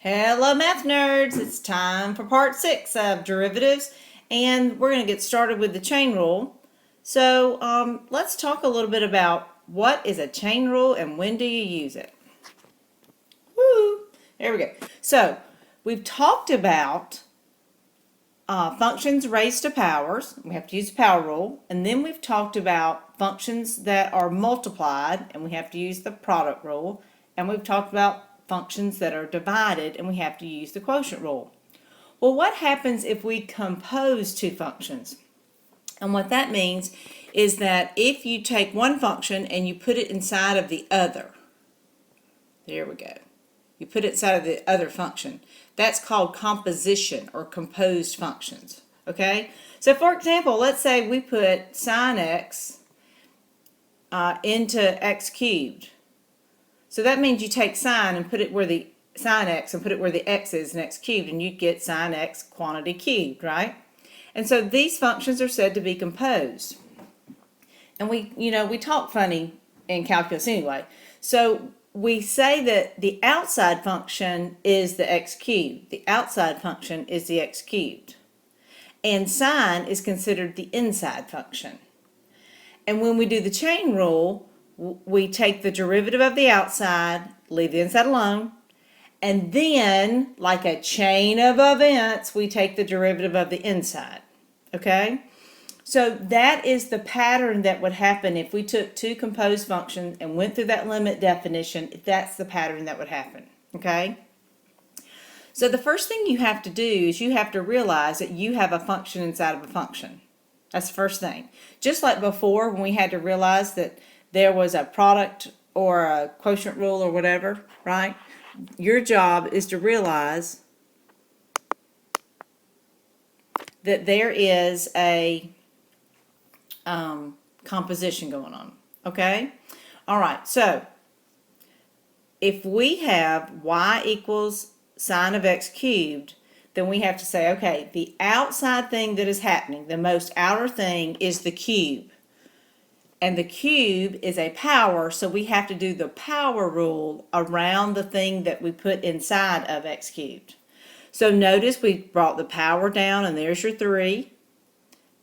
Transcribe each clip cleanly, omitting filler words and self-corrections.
Hello math nerds, it's time for part 6 of derivatives and we're going to get started with the chain rule. So let's talk a little bit about what is a chain rule and when do you use it. Woo! There we go. So we've talked about functions raised to powers. We have to use the power rule, and then we've talked about functions that are multiplied and we have to use the product rule, and we've talked about functions that are divided and we have to use the quotient rule. Well, what happens if we compose two functions? And what that means is that if you take one function and you put it inside of the other, there we go. You put it inside of the other function. That's called composition or composed functions. Okay? So for example, let's say we put sine x into x cubed. So that means you take sine and put it where the sine x and put it where the x is in x cubed, and you get sine x quantity cubed, right? And so these functions are said to be composed. And we talk funny in calculus anyway. So we say that the outside function is the x cubed. The outside function is the x cubed. And sine is considered the inside function. And when we do the chain rule, we take the derivative of the outside, leave the inside alone, and then, like a chain of events, we take the derivative of the inside. Okay? So that is the pattern that would happen if we took two composed functions and went through that limit definition. That's the pattern that would happen. Okay? So the first thing you have to do is you have to realize that you have a function inside of a function. That's the first thing. Just like before when we had to realize that there was a product or a quotient rule or whatever, right? Your job is to realize that there is a composition going on, okay? All right, so if we have y equals sine of x cubed, then we have to say, okay, the outside thing that is happening, the most outer thing, is the cube. And the cube is a power, so we have to do the power rule around the thing that we put inside of x cubed. So notice we brought the power down, and there's your 3,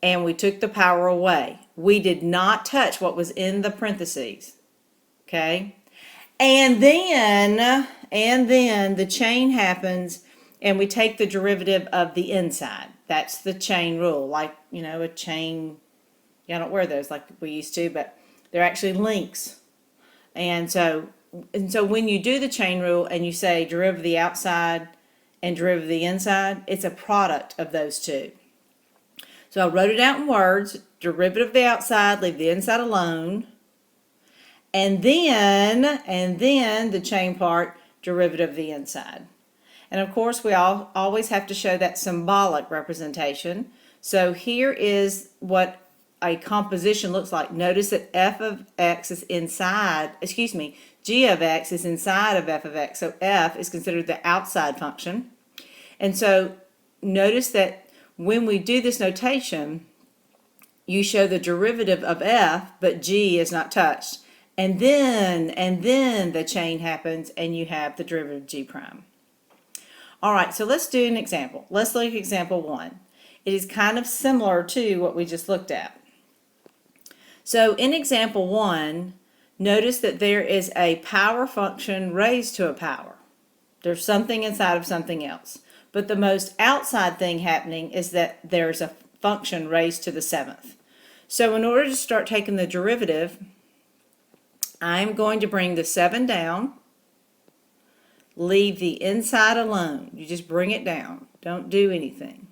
and we took the power away. We did not touch what was in the parentheses, okay? And then the chain happens, and we take the derivative of the inside. That's the chain rule, like, a chain. I don't wear those like we used to, but they're actually links. And so when you do the chain rule and you say derivative of the outside and derivative of the inside, it's a product of those two. So I wrote it out in words: derivative of the outside, leave the inside alone. And then the chain part, derivative of the inside. And of course, we always have to show that symbolic representation. So here is what a composition looks like. Notice that f of x is inside, g of x is inside of f of x. So f is considered the outside function. And so notice that when we do this notation, you show the derivative of f, but g is not touched. And then the chain happens and you have the derivative of g prime. All right, so let's do an example. Let's look at example 1. It is kind of similar to what we just looked at. So in example 1, notice that there is a power function raised to a power. There's something inside of something else. But the most outside thing happening is that there's a function raised to the 7th. So in order to start taking the derivative, I'm going to bring the 7 down, leave the inside alone. You just bring it down. Don't do anything.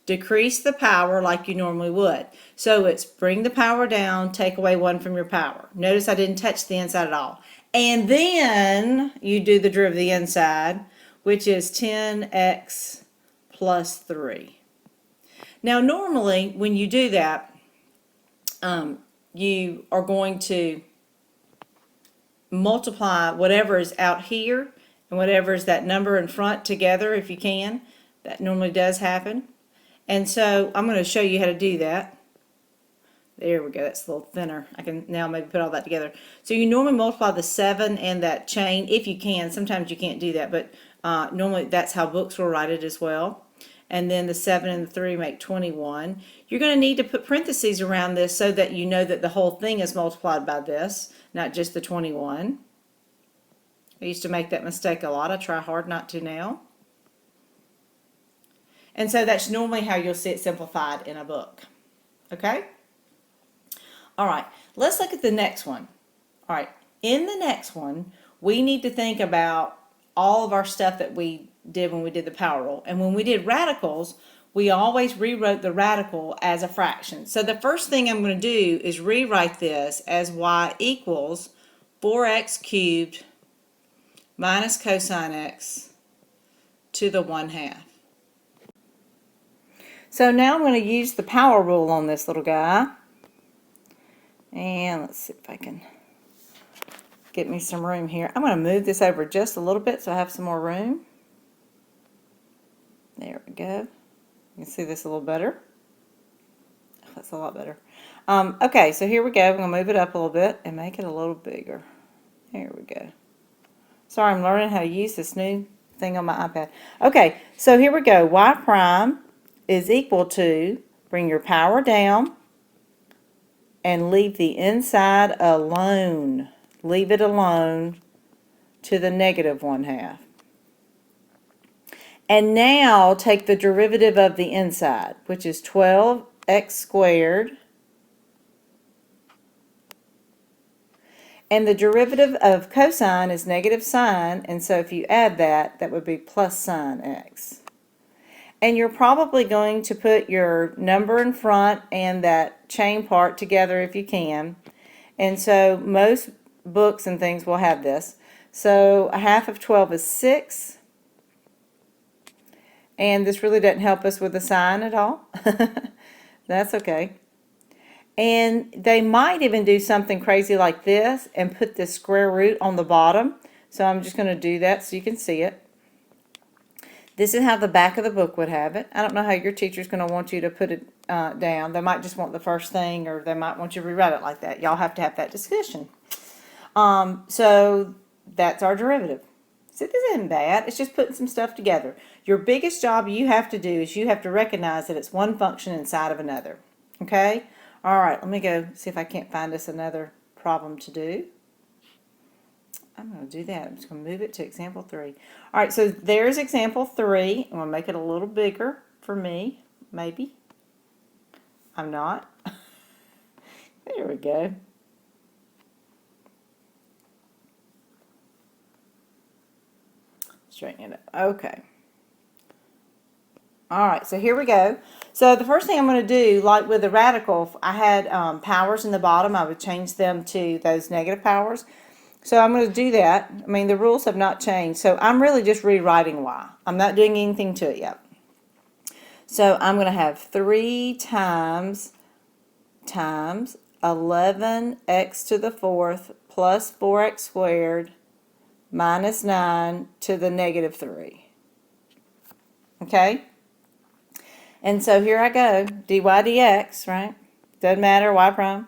Decrease the power like you normally would. So it's bring the power down, take away 1 from your power. Notice I didn't touch the inside at all. And then you do the derivative of the inside, which is 10x plus 3. Now normally when you do that, you are going to multiply whatever is out here and whatever is that number in front together if you can. That normally does happen. And so I'm going to show you how to do that. There we go, that's a little thinner. I can now maybe put all that together. So you normally multiply the 7 and that chain, if you can. Sometimes you can't do that, but normally that's how books will write it as well. And then the 7 and the 3 make 21. You're going to need to put parentheses around this so that you know that the whole thing is multiplied by this, not just the 21. I used to make that mistake a lot. I try hard not to now. And so that's normally how you'll see it simplified in a book. Okay? All right, let's look at the next one. All right, in the next one, we need to think about all of our stuff that we did when we did the power rule. And when we did radicals, we always rewrote the radical as a fraction. So the first thing I'm going to do is rewrite this as y equals 4x cubed minus cosine x to the 1/2. So now I'm going to use the power rule on this little guy. And let's see if I can get me some room here. I'm going to move this over just a little bit so I have some more room. There we go. You can see this a little better. Oh, that's a lot better. Okay, so here we go. I'm going to move it up a little bit and make it a little bigger. There we go. Sorry, I'm learning how to use this new thing on my iPad. Okay, so here we go. Y prime is equal to, bring your power down, and leave the inside alone. Leave it alone to the negative 1/2. And now take the derivative of the inside, which is 12x squared. And the derivative of cosine is negative sine, and so if you add that, that would be plus sine x. And you're probably going to put your number in front and that chain part together if you can. And so most books and things will have this. So 1/2 of 12 is 6. And this really doesn't help us with the sign at all. That's okay. And they might even do something crazy like this and put the square root on the bottom. So I'm just going to do that so you can see it. This is how the back of the book would have it. I don't know how your teacher's going to want you to put it down. They might just want the first thing, or they might want you to rewrite it like that. Y'all have to have that discussion. So that's our derivative. So this isn't bad. It's just putting some stuff together. Your biggest job you have to do is you have to recognize that it's one function inside of another. Okay? All right, let me go see if I can't find us another problem to do. I'm going to do that. I'm just going to move it to example 3. All right, so there's example 3. I'm going to make it a little bigger for me, maybe. I'm not. There we go. Straighten it up. Okay. All right, so here we go. So the first thing I'm going to do, like with the radical, I had powers in the bottom. I would change them to those negative powers. So I'm going to do that. I mean, the rules have not changed. So I'm really just rewriting y. I'm not doing anything to it yet. So I'm going to have 3 times 11x to the 4th plus 4x squared minus 9 to the negative 3. Okay? And so here I go. dy dx, right? Doesn't matter, y prime,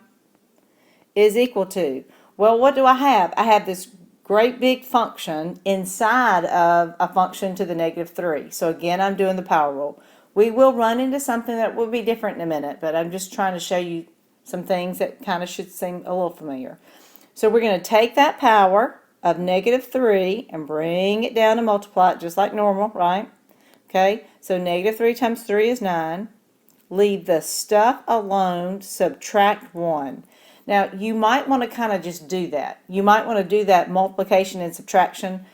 is equal to, well, what do I have? I have this great big function inside of a function to the negative 3. So again, I'm doing the power rule. We will run into something that will be different in a minute, but I'm just trying to show you some things that kind of should seem a little familiar. So we're going to take that power of negative 3 and bring it down and multiply it just like normal, right? Okay, so negative 3 times 3 is 9. Leave the stuff alone, subtract 1. Now, you might want to kind of just do that. You might want to do that multiplication and subtraction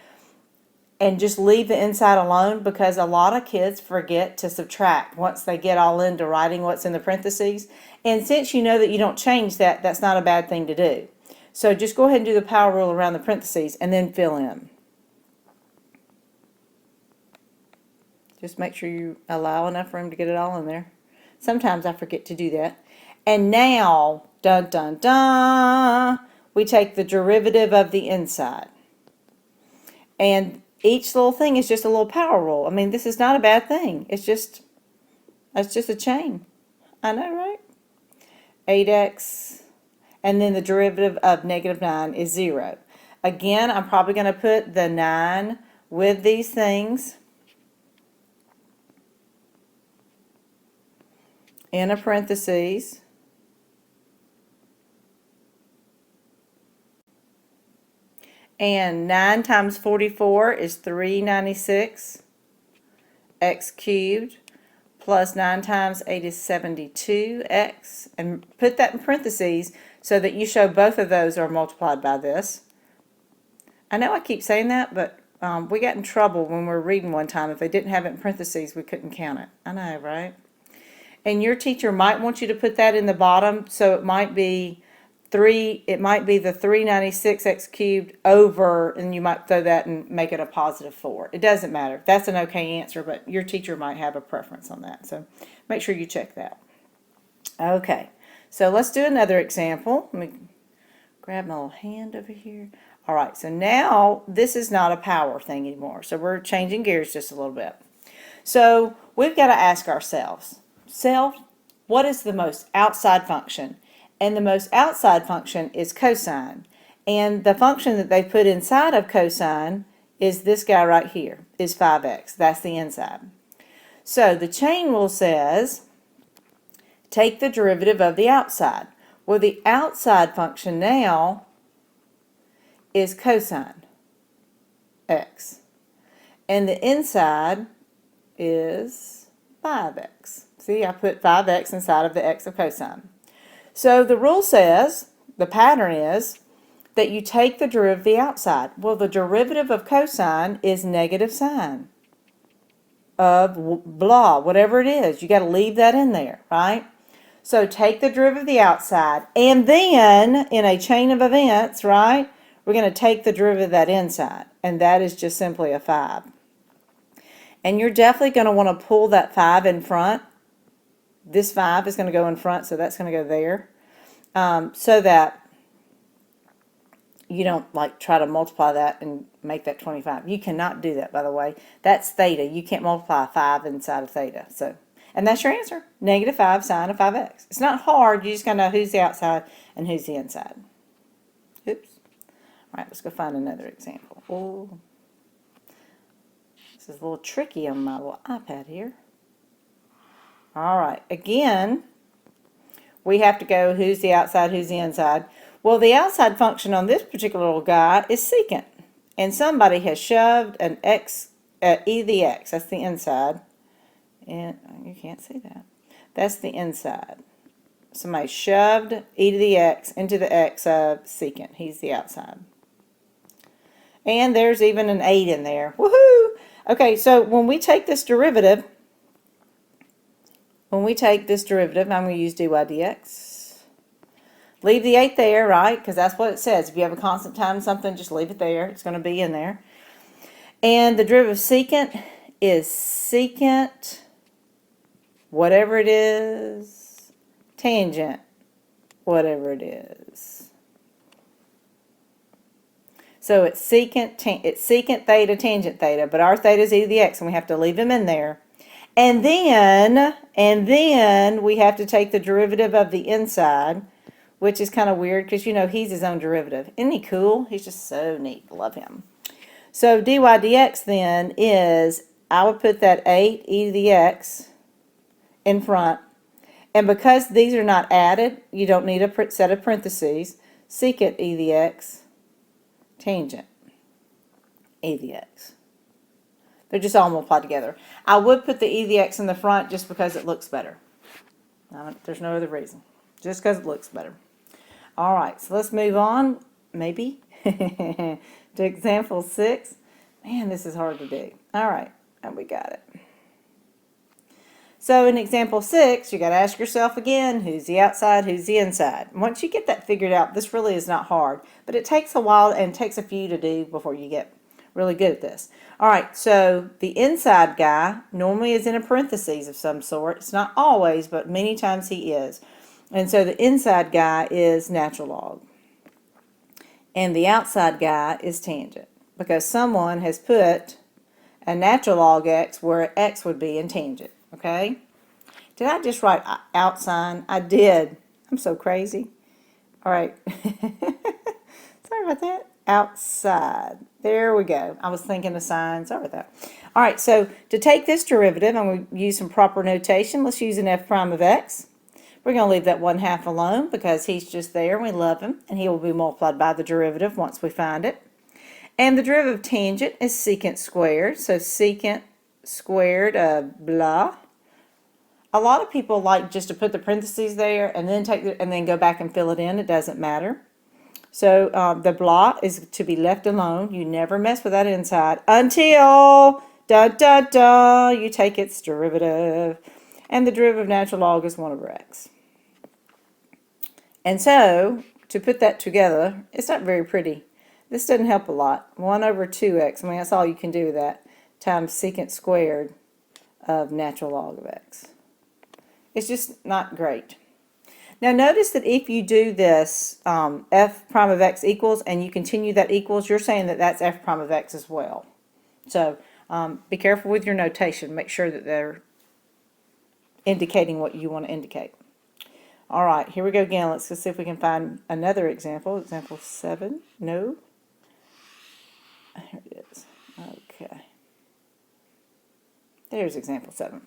and just leave the inside alone, because a lot of kids forget to subtract once they get all into writing what's in the parentheses. And since you know that you don't change that, that's not a bad thing to do. So just go ahead and do the power rule around the parentheses and then fill in. Just make sure you allow enough room to get it all in there. Sometimes I forget to do that. And now, dun dun dun, we take the derivative of the inside. And each little thing is just a little power rule. I mean, this is not a bad thing. It's just a chain. I know, right? 8x, and then the derivative of negative 9 is 0. Again, I'm probably going to put the 9 with these things in a parentheses. And 9 times 44 is 396 x cubed, plus 9 times 8 is 72x, and put that in parentheses so that you show both of those are multiplied by this. I know I keep saying that, but we got in trouble when we were reading one time. If they didn't have it in parentheses, we couldn't count it. I know, right? And your teacher might want you to put that in the bottom, so it might be the 396x cubed over, and you might throw that and make it a positive 4. It doesn't matter. That's an okay answer, but your teacher might have a preference on that. So make sure you check that. Okay, so let's do another example. Let me grab my little hand over here. All right, so now this is not a power thing anymore. So we're changing gears just a little bit. So we've got to ask ourselves, what is the most outside function? And the most outside function is cosine. And the function that they put inside of cosine is this guy right here, is 5x. That's the inside. So the chain rule says, take the derivative of the outside. Well, the outside function now is cosine x. And the inside is 5x. See, I put 5x inside of the x of cosine. So the rule says, the pattern is, that you take the derivative of the outside. Well, the derivative of cosine is negative sine of blah, whatever it is. You got to leave that in there, right? So take the derivative of the outside, and then in a chain of events, right, we're going to take the derivative of that inside, and that is just simply a 5. And you're definitely going to want to pull that 5 in front. This 5 is going to go in front, so that's going to go there, so that you don't like try to multiply that and make that 25. You cannot do that, by the way. That's theta. You can't multiply 5 inside of theta. So, and that's your answer, negative 5 sine of 5x. It's not hard. You just got to know who's the outside and who's the inside. Oops. All right, let's go find another example. Oh, this is a little tricky on my little iPad here. All right, again, we have to go who's the outside, who's the inside. Well, the outside function on this particular little guy is secant. And somebody has shoved an x, e to the x, that's the inside. And you can't see that. That's the inside. Somebody shoved e to the x into the x of secant. He's the outside. And there's even an 8 in there. Woohoo! Okay, so when we take this derivative, I'm going to use dy dx. Leave the 8 there, right? Because that's what it says. If you have a constant times something, just leave it there. It's going to be in there. And the derivative of secant is secant, whatever it is, tangent, whatever it is. So it's secant theta, tangent theta, but our theta is e to the x, and we have to leave them in there. And then we have to take the derivative of the inside, which is kind of weird because, you know, he's his own derivative. Isn't he cool? He's just so neat. Love him. So dy dx then is, I would put that 8 e to the x in front. And because these are not added, you don't need a set of parentheses. Secant e to the x, tangent e to the x. They're just all multiplied together. I would put the e to the x in the front just because it looks better. There's no other reason. Just because it looks better. All right, so let's move on, maybe, to example 6. Man, this is hard to do. All right, and we got it. So in example 6, you got to ask yourself again, who's the outside, who's the inside? Once you get that figured out, this really is not hard, but it takes a while and takes a few to do before you get really good at this. All right, so the inside guy normally is in a parentheses of some sort. It's not always, but many times he is. And so the inside guy is natural log. And the outside guy is tangent, because someone has put a natural log x where x would be in tangent, okay? Did I just write out sign? I did. I'm so crazy. All right. Sorry about that. Outside. There we go. I was thinking of signs. Sorry about that. All right, so to take this derivative, I'm going to use some proper notation. Let's use an f prime of x. We're going to leave that 1/2 alone because he's just there. We love him, and he will be multiplied by the derivative once we find it. And the derivative of tangent is secant squared. So secant squared of blah. A lot of people like just to put the parentheses there and then and then go back and fill it in. It doesn't matter. So the blah is to be left alone. You never mess with that inside until you take its derivative. And the derivative of natural log is 1/x. And so to put that together, it's not very pretty. This doesn't help a lot. 1/2x, I mean, that's all you can do with that, times secant squared of natural log of x. It's just not great. Now notice that if you do this f prime of x equals and you continue that equals, you're saying that that's f prime of x as well. So be careful with your notation. Make sure that they're indicating what you want to indicate. All right, here we go again. Let's see if we can find another example. Example 7. No. Here it is. Okay. There's example 7.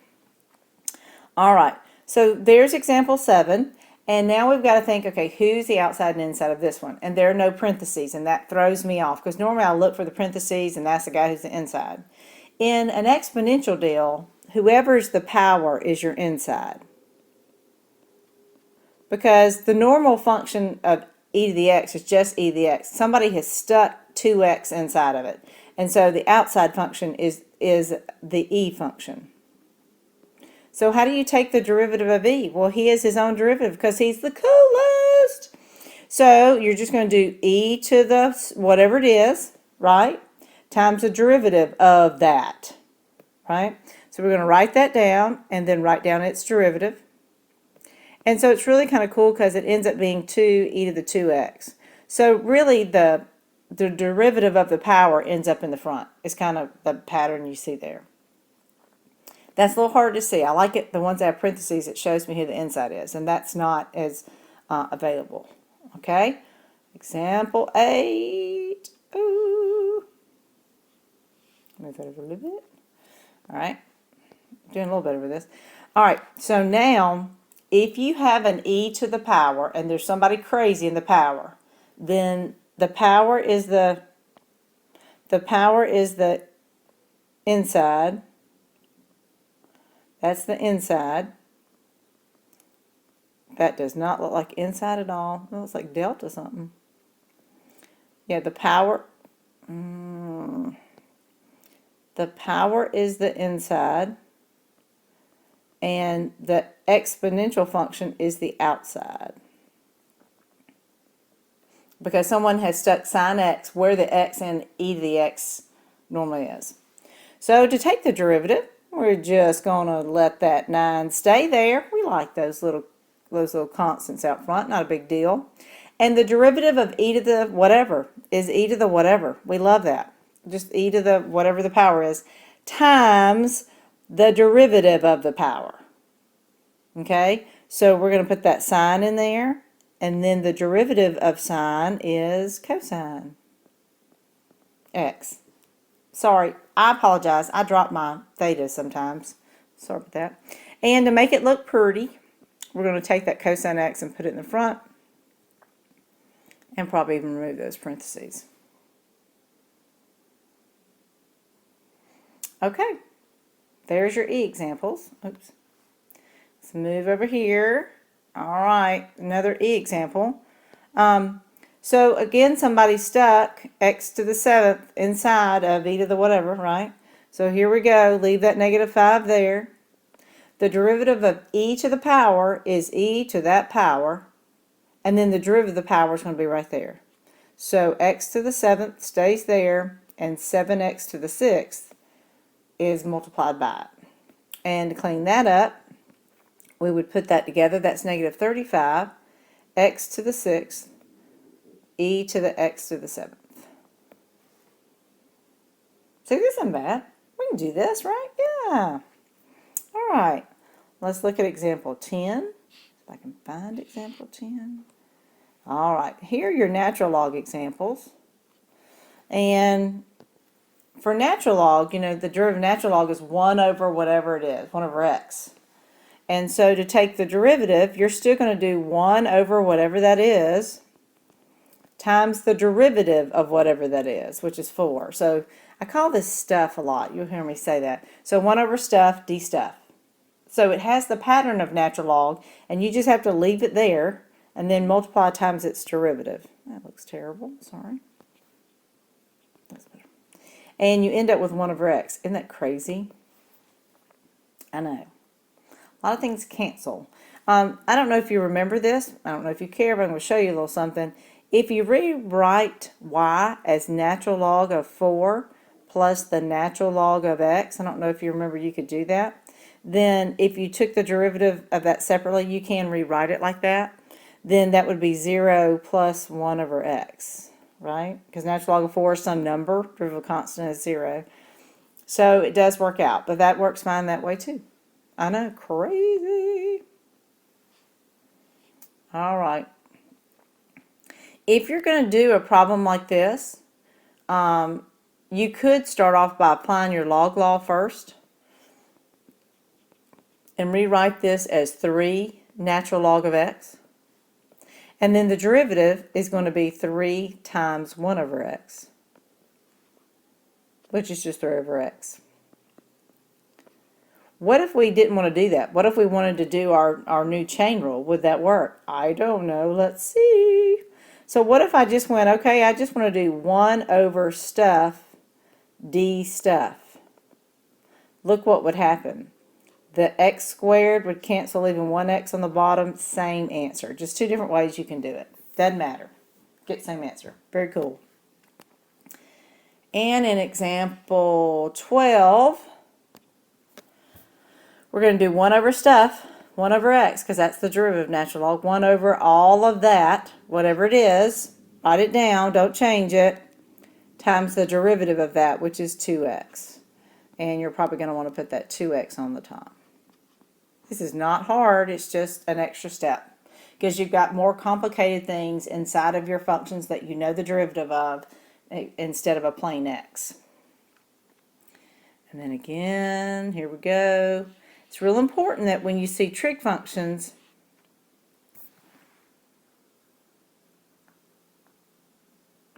All right, so there's example 7. And now we've got to think, okay, who's the outside and inside of this one? And there are no parentheses, and that throws me off because normally I look for the parentheses and that's the guy who's the inside. In an exponential deal, whoever's the power is your inside. Because the normal function of e to the x is just e to the x. Somebody has stuck 2x inside of it. And so the outside function is the e function. So how do you take the derivative of e? Well, he is his own derivative because he's the coolest. So you're just going to do e to the whatever it is, right, times the derivative of that, right? So we're going to write that down and then write down its derivative. And so it's really kind of cool because it ends up being 2e to the 2x. So really the derivative of the power ends up in the front. It's kind of the pattern you see there. That's a little harder to see. I like it, the ones that have parentheses, it shows me who the inside is, and that's not as available. Okay? Example 8. Ooh. Move that over a little bit. All right. Doing a little bit over this. All right, so now if you have an e to the power and there's somebody crazy in the power, then the power is the inside. That's the inside. That does not look like inside at all. It looks like delta something. Yeah, the power. The power is the inside. And the exponential function is the outside. Because someone has stuck sine x where the x and e to the x normally is. So to take the derivative, we're just going to let that 9 stay there. We like those little constants out front, not a big deal. And the derivative of e to the whatever is e to the whatever. We love that. Just e to the whatever the power is times the derivative of the power. Okay? So we're going to put that sign in there, and then the derivative of sine is cosine x. Sorry, I apologize. I drop my theta sometimes. Sorry about that. And to make it look pretty, we're going to take that cosine x and put it in the front, and probably even remove those parentheses. Okay, there's your e examples. Oops. Let's move over here. All right, another e example. So again, somebody stuck x to the 7th inside of e to the whatever, right? So here we go. Leave that -5 there. The derivative of e to the power is e to that power, and then the derivative of the power is going to be right there. So x to the 7th stays there, and 7x to the 6th is multiplied by it. And to clean that up, we would put that together. That's -35, x to the 6th, e to the x to the 7th. See, this isn't bad. We can do this, right? Yeah. All right. Let's look at example 10. If I can find example 10. All right, here are your natural log examples. And for natural log, you know, the derivative of natural log is 1 over whatever it is, 1 over x. And so to take the derivative, you're still going to do 1 over whatever that is times the derivative of whatever that is, which is 4. So I call this stuff a lot. You'll hear me say that. So 1 over stuff, d stuff. So it has the pattern of natural log, and you just have to leave it there and then multiply times its derivative. That looks terrible. Sorry. That's better. And you end up with 1 over x. Isn't that crazy? I know. A lot of things cancel. I don't know if you remember this. I don't know if you care, but I'm going to show you a little something. If you rewrite y as natural log of 4 plus the natural log of x, I don't know if you remember you could do that, then if you took the derivative of that separately, you can rewrite it like that. Then that would be 0 plus 1 over x, right? Because natural log of 4 is some number, derivative of constant is 0. So it does work out, but that works fine that way too. I know, crazy. All right. If you're going to do a problem like this, you could start off by applying your log law first and rewrite this as 3 natural log of x. And then the derivative is going to be 3 times 1 over x, which is just 3 over x. What if we didn't want to do that? What if we wanted to do our new chain rule? Would that work? I don't know. Let's see. So what if I just went, okay, I just want to do 1 over stuff, d stuff. Look what would happen. The x squared would cancel, leaving 1x on the bottom. Same answer. Just 2 different ways you can do it. Doesn't matter. Get same answer. Very cool. And in example 12, we're going to do 1 over stuff, 1 over x, because that's the derivative of natural log. 1 over all of that, whatever it is, write it down, don't change it, times the derivative of that, which is 2x. And you're probably going to want to put that 2x on the top. This is not hard, it's just an extra step, because you've got more complicated things inside of your functions that you know the derivative of instead of a plain x. And then again, here we go. It's real important that when you see trig functions,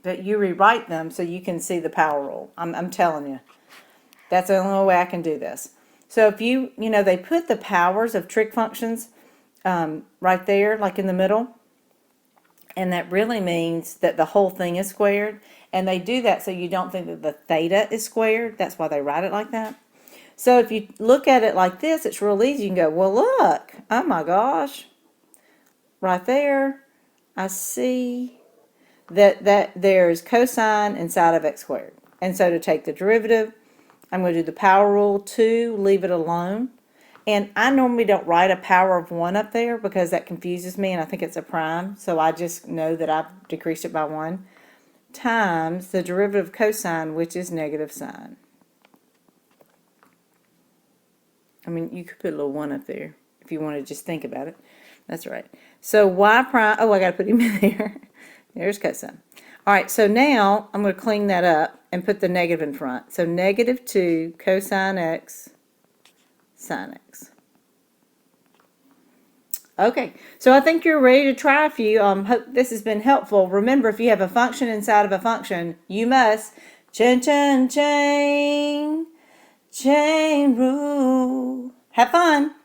that you rewrite them so you can see the power rule. I'm telling you. That's the only way I can do this. So if you know, they put the powers of trig functions right there, like in the middle. And that really means that the whole thing is squared. And they do that so you don't think that the theta is squared. That's why they write it like that. So if you look at it like this, it's real easy. You can go, well, look, oh my gosh, right there, I see that there's cosine inside of x squared. And so to take the derivative, I'm going to do the power rule 2, leave it alone. And I normally don't write a power of 1 up there because that confuses me and I think it's a prime. So I just know that I've decreased it by 1, times the derivative of cosine, which is negative sine. I mean, you could put a little 1 up there if you want to just think about it. That's right. So y prime, oh, I got to put him in there. There's cosine. All right, so now I'm going to clean that up and put the negative in front. So negative 2 cosine x sine x. Okay, so I think you're ready to try a few. Hope this has been helpful. Remember, if you have a function inside of a function, you must chain rule. Have fun.